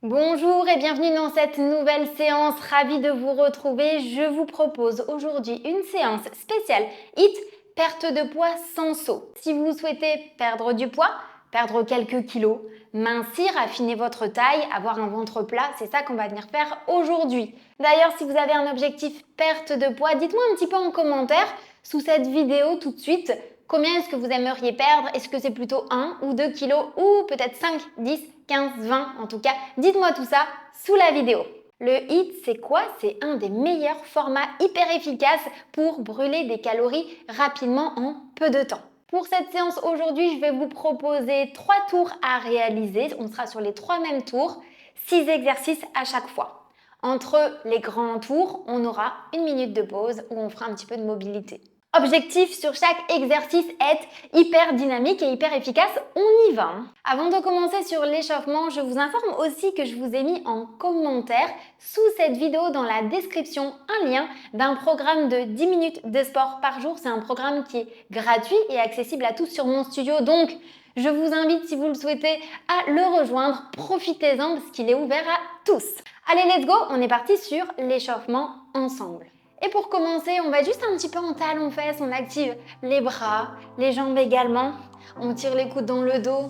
Bonjour et bienvenue dans cette nouvelle séance. Ravie de vous retrouver. Je vous propose aujourd'hui une séance spéciale HIIT, perte de poids sans saut. Si vous souhaitez perdre du poids, perdre quelques kilos, mincir, affiner votre taille, avoir un ventre plat, c'est ça qu'on va venir faire aujourd'hui. D'ailleurs, si vous avez un objectif perte de poids, dites-moi un petit peu en commentaire sous cette vidéo tout de suite. Combien est-ce que vous aimeriez perdre? Est-ce que c'est plutôt 1 ou 2 kilos ou peut-être 5, 10, 15, 20 en tout cas? Dites-moi tout ça sous la vidéo. Le HIIT, c'est quoi? C'est un des meilleurs formats hyper efficaces pour brûler des calories rapidement en peu de temps. Pour cette séance aujourd'hui, je vais vous proposer 3 tours à réaliser. On sera sur les 3 mêmes tours, 6 exercices à chaque fois. Entre les grands tours, on aura une minute de pause où on fera un petit peu de mobilité. Objectif sur chaque exercice, être hyper dynamique et hyper efficace, on y va. Avant de commencer sur l'échauffement, je vous informe aussi que je vous ai mis en commentaire sous cette vidéo dans la description un lien d'un programme de 10 minutes de sport par jour. C'est un programme qui est gratuit et accessible à tous sur mon studio, donc je vous invite, si vous le souhaitez, à le rejoindre. Profitez-en parce qu'il est ouvert à tous. Allez, let's go, on est parti sur l'échauffement ensemble. Et pour commencer, on va juste un petit peu en talons-fesses, on active les bras, les jambes également. On tire les coudes dans le dos.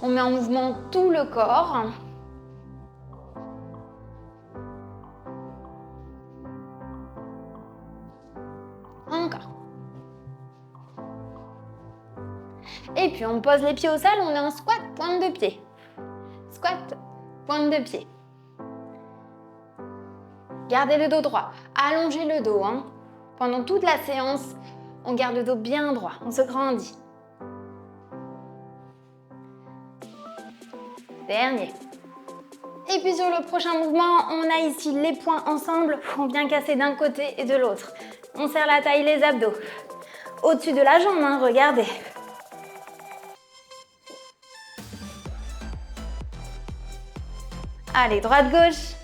On met en mouvement tout le corps. Encore. Et puis on pose les pieds au sol, on est en squat, pointe de pied. Squat, pointe de pied. Gardez le dos droit, allongez le dos. Pendant toute la séance, on garde le dos bien droit, on se grandit. Dernier. Et puis sur le prochain mouvement, on a ici les poings ensemble, on vient casser d'un côté et de l'autre. On serre la taille, les abdos. Au-dessus de la jambe, regardez. Allez, droite-gauche.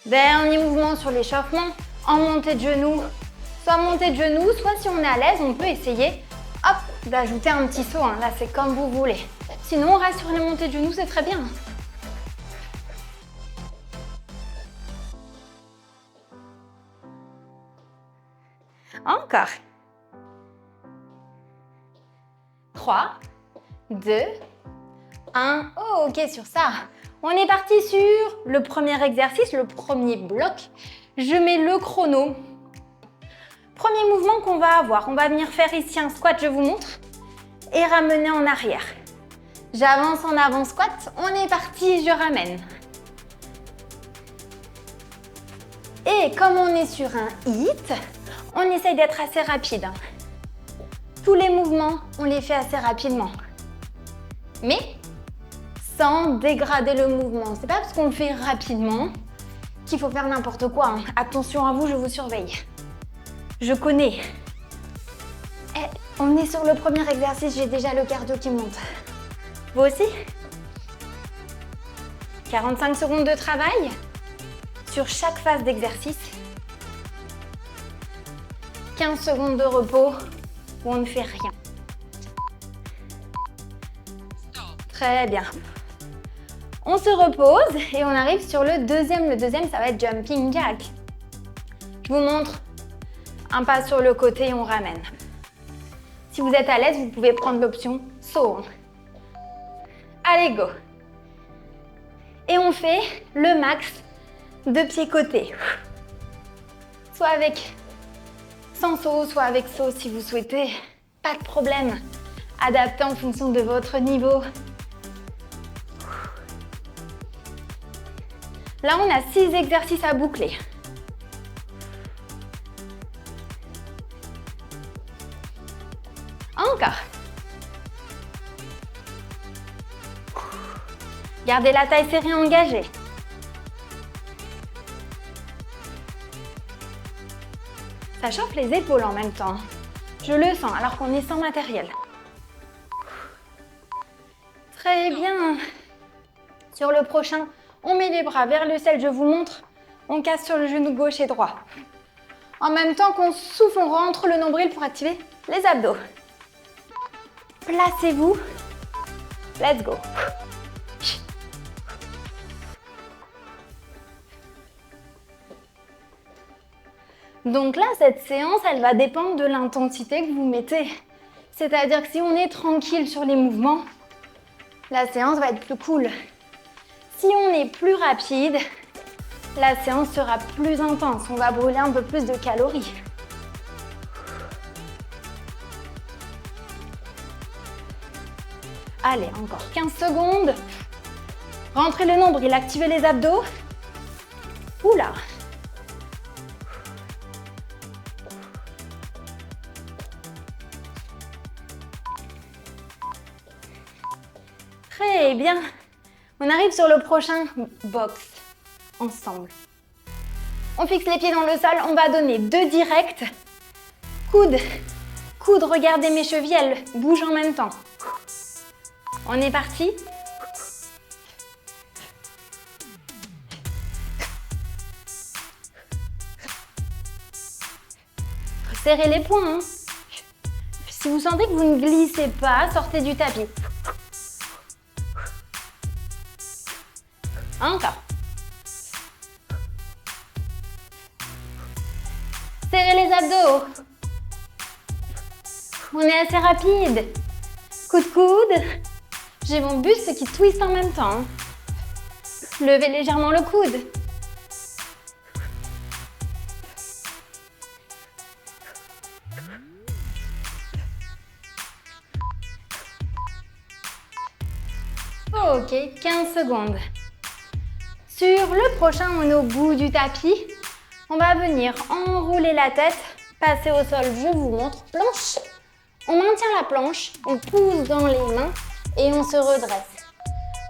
Dernier mouvement sur l'échauffement, en montée de genoux. Soit montée de genoux, soit si on est à l'aise, on peut essayer d'ajouter un petit saut. Là, c'est comme vous voulez. Sinon, on reste sur les montées de genoux, c'est très bien. Encore. 3, 2, 1. Oh, ok, sur ça. On est parti sur le premier exercice, le premier bloc. Je mets le chrono. Premier mouvement qu'on va avoir. On va venir faire ici un squat, je vous montre. Et ramener en arrière. J'avance en avant, squat. On est parti, je ramène. Et comme on est sur un HIIT, on essaye d'être assez rapide. Tous les mouvements, on les fait assez rapidement. Mais sans dégrader le mouvement. C'est pas parce qu'on le fait rapidement qu'il faut faire n'importe quoi. Attention à vous, je vous surveille. Je connais. On est sur le premier exercice, j'ai déjà le cardio qui monte. Vous aussi? 45 secondes de travail sur chaque phase d'exercice. 15 secondes de repos où on ne fait rien. Très bien. On se repose et on arrive sur le deuxième. Le deuxième, ça va être jumping jack. Je vous montre un pas sur le côté et on ramène. Si vous êtes à l'aise, vous pouvez prendre l'option saut. Allez, go. Et on fait le max de pieds côtés. Soit avec sans saut, soit avec saut si vous souhaitez. Pas de problème. Adaptez en fonction de votre niveau. Là, on a 6 exercices à boucler. Encore. Gardez la taille serrée engagée. Ça chauffe les épaules en même temps. Je le sens alors qu'on est sans matériel. Très bien. Sur le prochain, on met les bras vers le ciel, je vous montre. On casse sur le genou gauche et droit. En même temps qu'on souffle, on rentre le nombril pour activer les abdos. Placez-vous. Let's go. Donc là, cette séance, elle va dépendre de l'intensité que vous mettez. C'est-à-dire que si on est tranquille sur les mouvements, la séance va être plus cool. Si on est plus rapide, la séance sera plus intense. On va brûler un peu plus de calories. Allez, encore 15 secondes. Rentrez le nombril, activez les abdos. Oula! Très bien. On arrive sur le prochain box ensemble. On fixe les pieds dans le sol, on va donner 2 directs. Coude, coude, regardez mes chevilles, elles bougent en même temps. On est parti. Serrez les poings. Hein. Si vous sentez que vous ne glissez pas, sortez du tapis. Encore. Serrez les abdos. On est assez rapide. Coude, coude. J'ai mon buste qui twiste en même temps. Levez légèrement le coude. Ok, 15 secondes. Sur le prochain, on est au bout du tapis. On va venir enrouler la tête, passer au sol, je vous montre. Planche. On maintient la planche, on pousse dans les mains et on se redresse.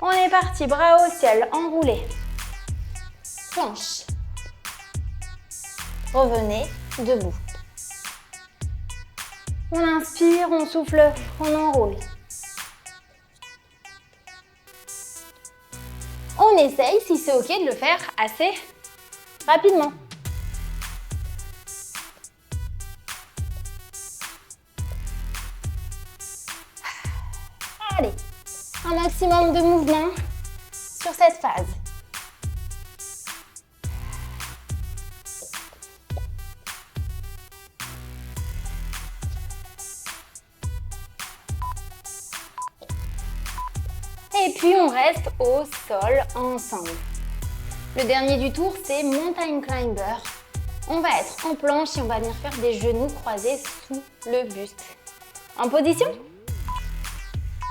On est parti, bras au ciel, enroulé. Planche. Revenez debout. On inspire, on souffle, on enroule. On essaye, si c'est ok, de le faire assez rapidement. Allez, un maximum de mouvement sur cette phase. Et puis on reste au sol ensemble. Le dernier du tour, c'est Mountain Climber. On va être en planche et on va venir faire des genoux croisés sous le buste. En position?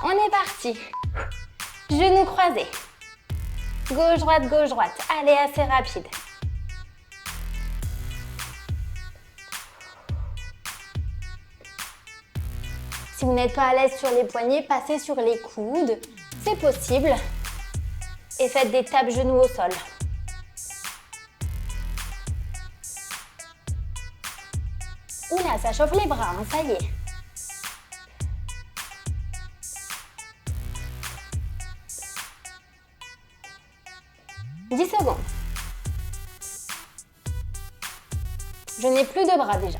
On est parti. Genoux croisés. Gauche, droite, gauche, droite. Allez, assez rapide. Si vous n'êtes pas à l'aise sur les poignets, passez sur les coudes. C'est possible. Et faites des tapes genoux au sol. Oula, ça chauffe les bras, hein, ça y est. « 10 secondes. Je n'ai plus de bras déjà.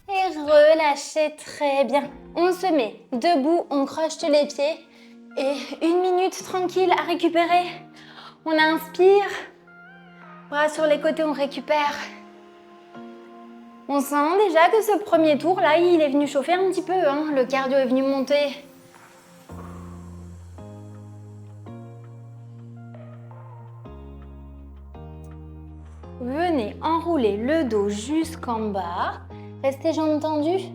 Et relâchez très bien. On se met debout, on croche les pieds et 1 minute tranquille à récupérer. On inspire, bras sur les côtés, on récupère. On sent déjà que ce premier tour, là, il est venu chauffer un petit peu, hein. Le cardio est venu monter. Venez enrouler le dos jusqu'en bas. Restez jambes tendues.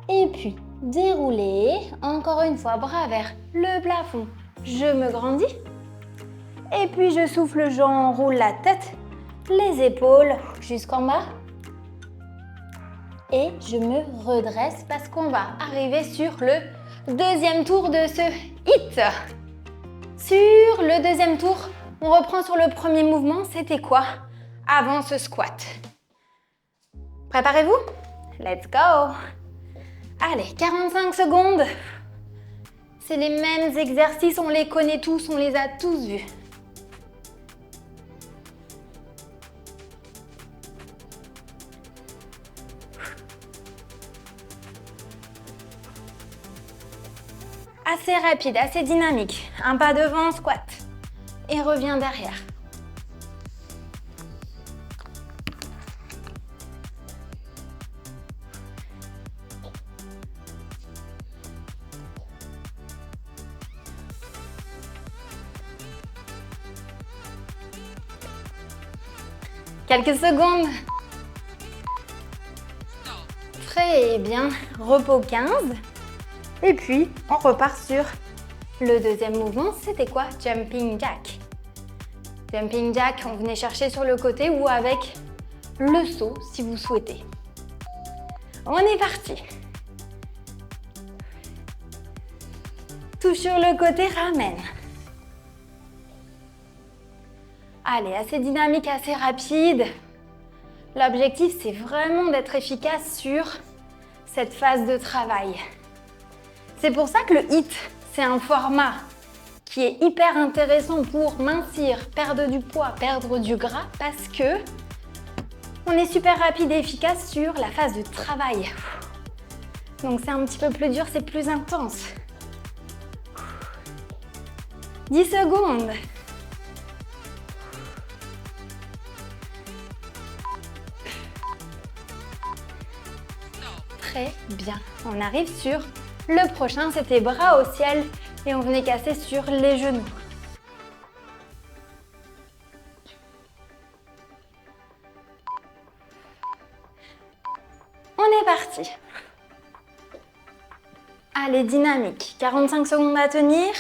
Et puis, déroulez. Encore une fois, bras vers le plafond. Je me grandis. Et puis, je souffle, j'enroule la tête, les épaules jusqu'en bas. Et je me redresse parce qu'on va arriver sur le deuxième tour de ce hit. Sur le deuxième tour, on reprend sur le premier mouvement. C'était quoi avant ce squat? Préparez-vous. Let's go. Allez, 45 secondes. C'est les mêmes exercices, on les connaît tous, on les a tous vus. Assez rapide, assez dynamique. Un pas devant, squat. Et reviens derrière. Quelques secondes. Très bien. Repos 15. Et puis, on repart sur le deuxième mouvement. C'était quoi? Jumping jack. Jumping jack, on venait chercher sur le côté ou avec le saut si vous souhaitez. On est parti. Tout sur le côté, ramène. Allez, assez dynamique, assez rapide. L'objectif, c'est vraiment d'être efficace sur cette phase de travail. C'est pour ça que le HIIT, c'est un format qui est hyper intéressant pour mincir, perdre du poids, perdre du gras, parce que on est super rapide et efficace sur la phase de travail. Donc c'est un petit peu plus dur, c'est plus intense. 10 secondes. Très bien. On arrive sur le prochain, c'était bras au ciel et on venait casser sur les genoux. On est parti. Allez, dynamique. 45 secondes à tenir.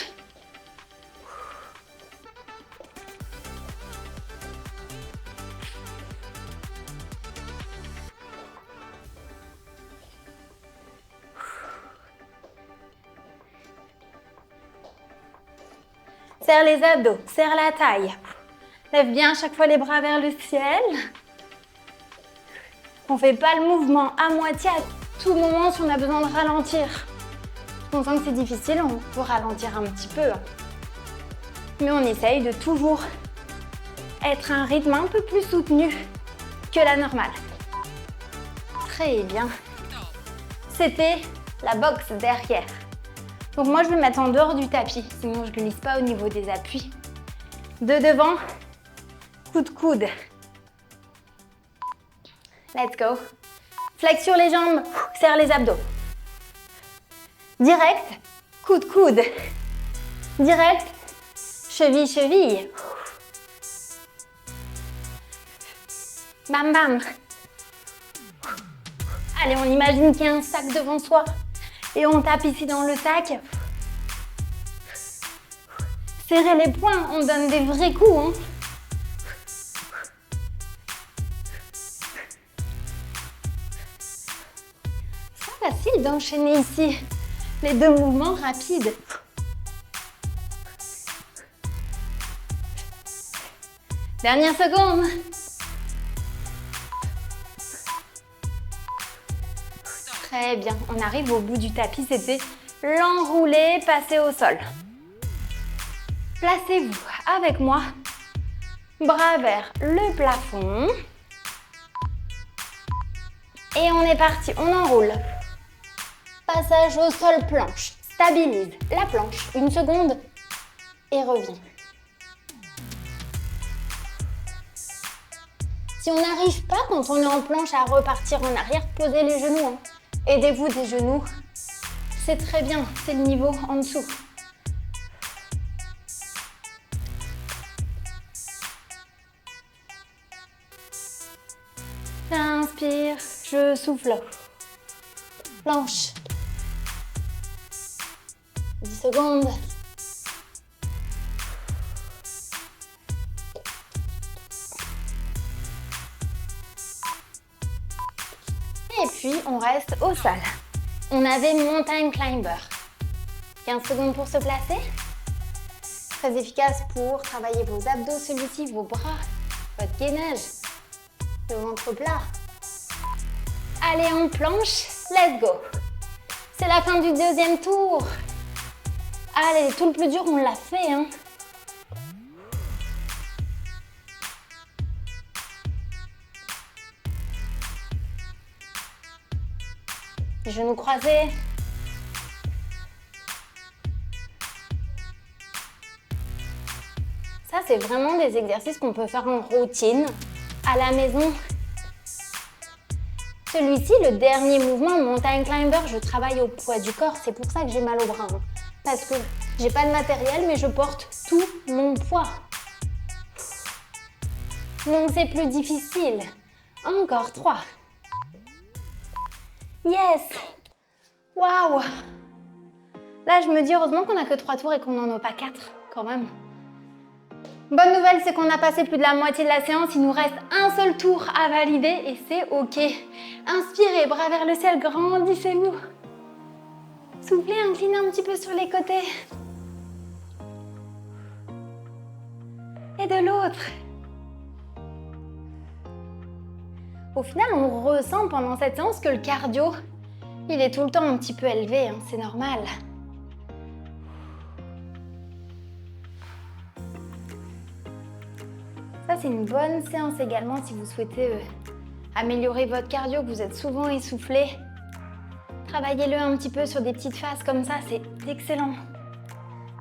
Serre les abdos, serre la taille. Lève bien à chaque fois les bras vers le ciel. On ne fait pas le mouvement à moitié à tout moment si on a besoin de ralentir. Si on sent que c'est difficile, on peut ralentir un petit peu. Mais on essaye de toujours être à un rythme un peu plus soutenu que la normale. Très bien. C'était la boxe derrière. Donc moi, je vais me mettre en dehors du tapis, sinon je ne glisse pas au niveau des appuis. De devant, coup de coude. Let's go. Flex sur les jambes, serre les abdos. Direct, coup de coude. Direct, cheville, cheville. Bam, bam. Allez, on imagine qu'il y a un sac devant soi. Et on tape ici dans le sac. Serrez les poings, on donne des vrais coups. Hein. C'est pas facile d'enchaîner ici les deux mouvements rapides. Dernière seconde. Très bien, on arrive au bout du tapis, c'était l'enrouler, passer au sol. Placez-vous avec moi, bras vers le plafond. Et on est parti, on enroule. Passage au sol, planche. Stabilise la planche, une seconde et reviens. Si on n'arrive pas quand on est en planche à repartir en arrière, posez les genoux. Hein. Aidez-vous des genoux, c'est très bien, c'est le niveau en dessous. Inspire, je souffle. Planche. 10 secondes. Et puis, on reste au sol. On avait mountain climber. 15 secondes pour se placer. Très efficace pour travailler vos abdos, celui-ci, vos bras, votre gainage, le ventre plat. Allez, on planche. Let's go. C'est la fin du deuxième tour. Allez, tout le plus dur, on l'a fait, hein. Genoux croisés. Ça, c'est vraiment des exercices qu'on peut faire en routine à la maison. Celui-ci, le dernier mouvement, Mountain Climber, je travaille au poids du corps. C'est pour ça que j'ai mal au bras. Hein. Parce que j'ai pas de matériel, mais je porte tout mon poids. Donc c'est plus difficile. Encore 3. Yes! Waouh! Là, je me dis heureusement qu'on n'a que 3 tours et qu'on n'en a pas 4 quand même. Bonne nouvelle, c'est qu'on a passé plus de la moitié de la séance. Il nous reste un seul tour à valider et c'est OK. Inspirez, bras vers le ciel, grandissez-vous. Soufflez, inclinez un petit peu sur les côtés. Et de l'autre. Au final, on ressent pendant cette séance que le cardio, il est tout le temps un petit peu élevé, hein, c'est normal. Ça, c'est une bonne séance également si vous souhaitez améliorer votre cardio, que vous êtes souvent essoufflé. Travaillez-le un petit peu sur des petites phases comme ça, c'est excellent.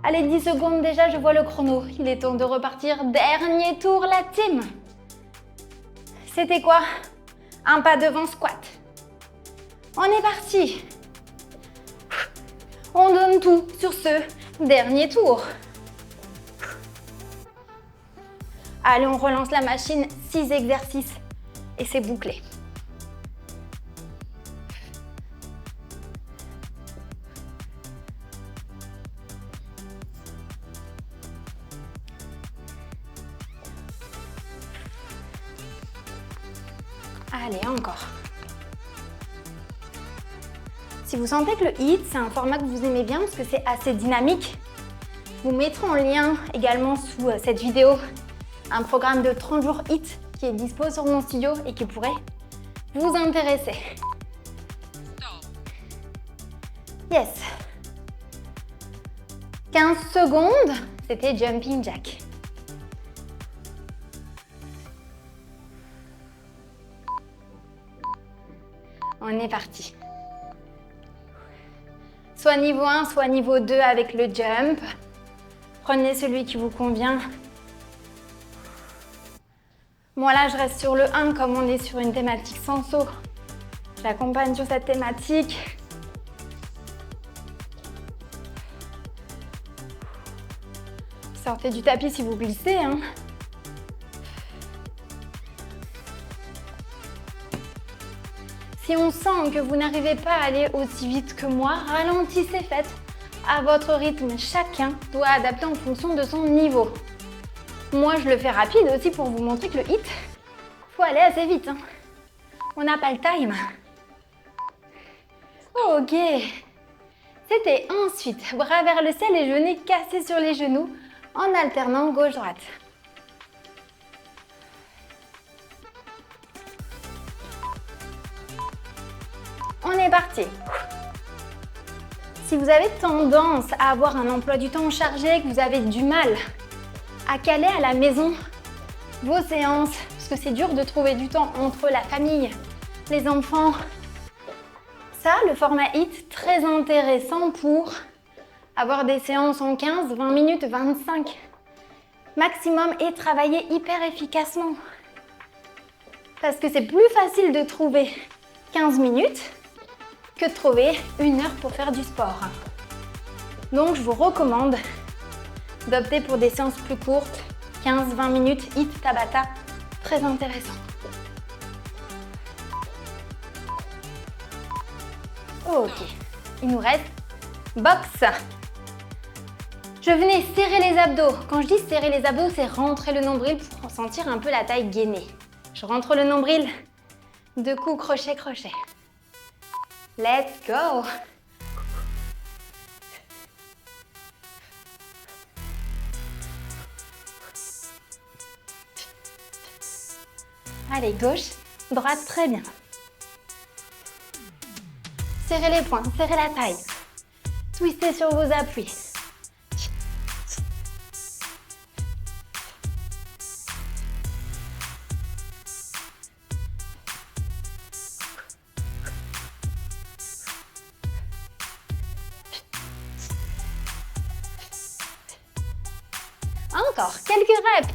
Allez, 10 secondes déjà, je vois le chrono. Il est temps de repartir. Dernier tour, la team. C'était quoi? Un pas devant squat. On est parti. On donne tout sur ce dernier tour. Allez, on relance la machine, 6 exercices et c'est bouclé. Allez, encore. Si vous sentez que le HIIT, c'est un format que vous aimez bien parce que c'est assez dynamique, je vous mettrai en lien également sous cette vidéo un programme de 30 jours HIIT qui est dispo sur mon studio et qui pourrait vous intéresser. Yes. 15 secondes, c'était Jumping Jack. On est parti. Soit niveau 1, soit niveau 2 avec le jump. Prenez celui qui vous convient. Moi là, je reste sur le 1 comme on est sur une thématique sans saut. J'accompagne sur cette thématique. Sortez du tapis si vous glissez, hein. Si on sent que vous n'arrivez pas à aller aussi vite que moi, ralentissez, faites à votre rythme. Chacun doit adapter en fonction de son niveau. Moi, je le fais rapide aussi pour vous montrer que le HIIT, faut aller assez vite. Hein. On n'a pas le time. Ok. C'était ensuite bras vers le ciel et genêts cassés sur les genoux en alternant gauche-droite. On est parti. Si vous avez tendance à avoir un emploi du temps chargé, que vous avez du mal à caler à la maison vos séances, parce que c'est dur de trouver du temps entre la famille, les enfants, ça, le format HIIT, très intéressant pour avoir des séances en 15, 20 minutes, 25 maximum et travailler hyper efficacement. Parce que c'est plus facile de trouver 15 minutes que de trouver 1 heure pour faire du sport. Donc, je vous recommande d'opter pour des séances plus courtes, 15-20 minutes, HIIT, Tabata, très intéressant. Ok, il nous reste boxe. Je venais serrer les abdos. Quand je dis serrer les abdos, c'est rentrer le nombril pour sentir un peu la taille gainée. Je rentre le nombril, 2 coups crochet, crochet. Let's go! Allez, gauche, droite, très bien. Serrez les poings, serrez la taille. Twistez sur vos appuis. Encore quelques reps.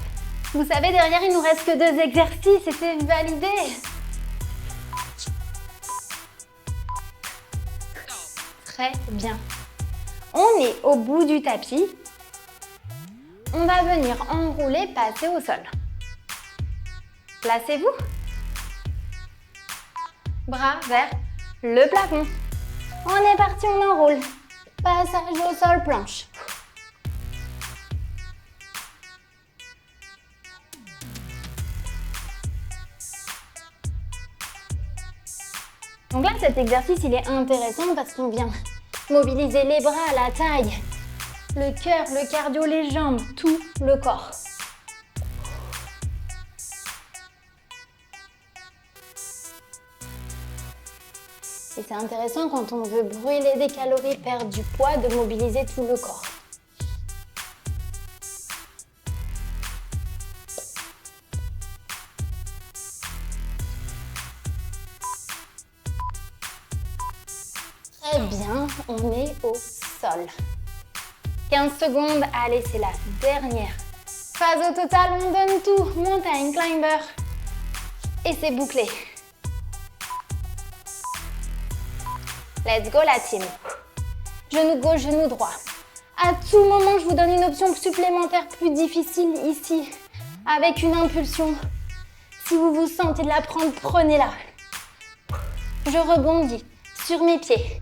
Vous savez, derrière, il nous reste que 2 exercices et c'est validé. Très bien. On est au bout du tapis. On va venir enrouler, passer au sol. Placez-vous. Bras vers le plafond. On est parti, on enroule. Passage au sol, planche. Donc là, cet exercice, il est intéressant parce qu'on vient mobiliser les bras, la taille, le cœur, le cardio, les jambes, tout le corps. Et c'est intéressant quand on veut brûler des calories, perdre du poids, de mobiliser tout le corps. Très bien, on est au sol. 15 secondes, allez, c'est la dernière. Phase au total, on donne tout. Mountain climber. Et c'est bouclé. Let's go la team. Genou gauche, genou droit. À tout moment, je vous donne une option supplémentaire plus difficile ici, avec une impulsion. Si vous vous sentez de la prendre, prenez-la. Je rebondis sur mes pieds.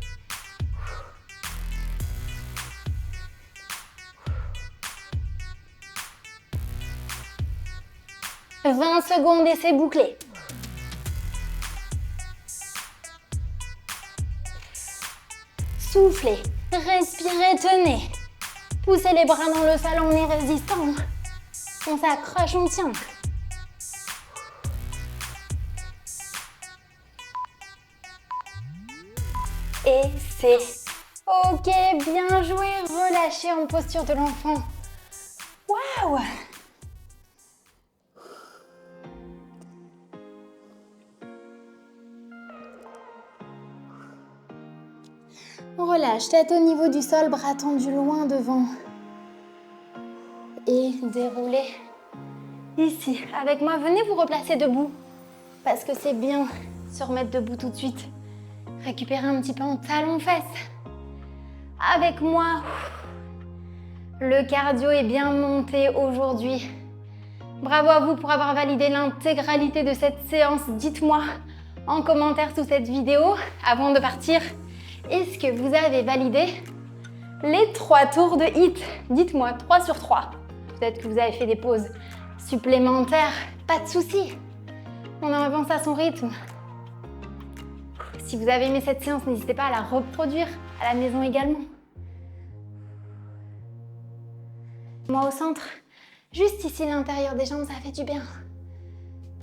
« 20 secondes et c'est bouclé. » Soufflez, respirez, tenez. Poussez les bras dans le sol, on est résistant. On s'accroche, on tient. Et c'est OK, bien joué, relâchez en posture de l'enfant. Waouh! On relâche, tête au niveau du sol, bras tendus loin devant. Et déroulez ici. Avec moi, venez vous replacer debout. Parce que c'est bien se remettre debout tout de suite. Récupérer un petit peu en talons-fesses. Avec moi, le cardio est bien monté aujourd'hui. Bravo à vous pour avoir validé l'intégralité de cette séance. Dites-moi en commentaire sous cette vidéo, avant de partir, est-ce que vous avez validé les 3 tours de HIIT? Dites-moi, 3 sur 3. Peut-être que vous avez fait des pauses supplémentaires. Pas de souci. On avance à son rythme. Si vous avez aimé cette séance, n'hésitez pas à la reproduire à la maison également. Moi au centre, juste ici l'intérieur des jambes, ça fait du bien.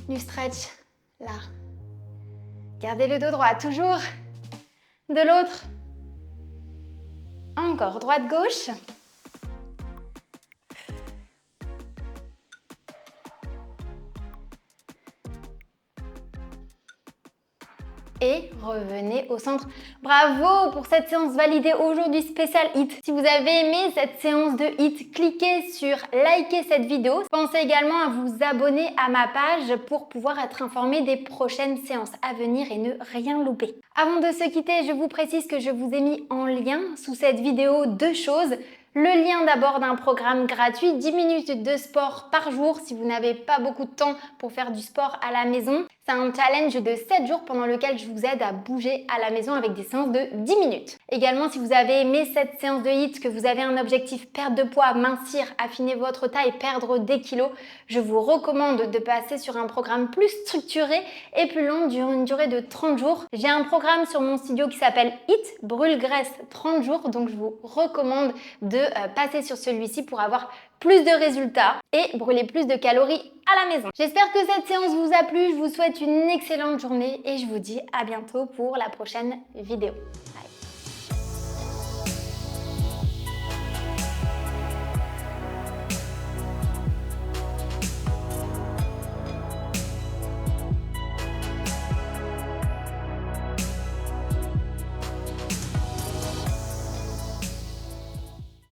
Du stretch, là. Gardez le dos droit, toujours. De l'autre. Encore, droite-gauche. Et revenez au centre. Bravo pour cette séance validée aujourd'hui spéciale HIIT. Si vous avez aimé cette séance de HIIT, cliquez sur liker cette vidéo. Pensez également à vous abonner à ma page pour pouvoir être informé des prochaines séances à venir et ne rien louper. Avant de se quitter, je vous précise que je vous ai mis en lien sous cette vidéo 2 choses. Le lien d'abord d'un programme gratuit, 10 minutes de sport par jour si vous n'avez pas beaucoup de temps pour faire du sport à la maison. C'est un challenge de 7 jours pendant lequel je vous aide à bouger à la maison avec des séances de 10 minutes. Également, si vous avez aimé cette séance de HIIT, que vous avez un objectif perte de poids, mincir, affiner votre taille, perdre des kilos, je vous recommande de passer sur un programme plus structuré et plus long durant une durée de 30 jours. J'ai un programme sur mon studio qui s'appelle HIIT Brûle-Graisse 30 jours, donc je vous recommande de passer sur celui-ci pour avoir plus de résultats et brûler plus de calories à la maison. J'espère que cette séance vous a plu, je vous souhaite une excellente journée et je vous dis à bientôt pour la prochaine vidéo.